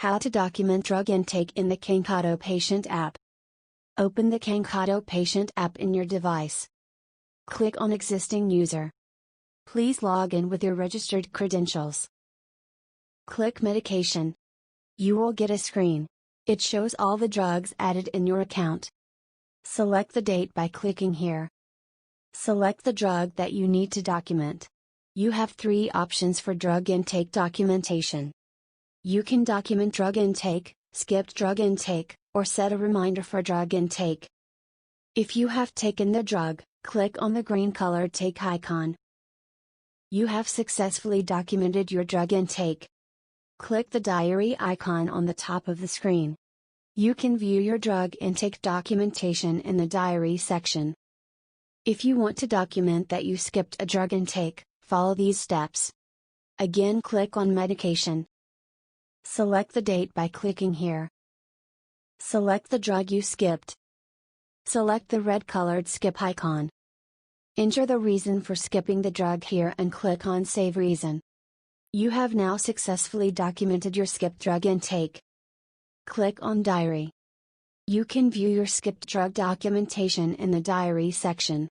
How to document drug intake in the CANKADO Patient app. Open the CANKADO Patient app in your device. Click on Existing User. Please log in with your registered credentials. Click Medication. You will get a screen. It shows all the drugs added in your account. Select the date by clicking here. Select the drug that you need to document. You have 3 options for drug intake documentation. You can document drug intake, skip drug intake, or set a reminder for drug intake. If you have taken the drug, click on the green colored take icon. You have successfully documented your drug intake. Click the diary icon on the top of the screen. You can view your drug intake documentation in the diary section. If you want to document that you skipped a drug intake, follow these steps. Again, click on Medication. Select the date by clicking here. Select the drug you skipped. Select the red-colored skip icon. Enter the reason for skipping the drug here and click on Save Reason. You have now successfully documented your skipped drug intake. Click on Diary. You can view your skipped drug documentation in the Diary section.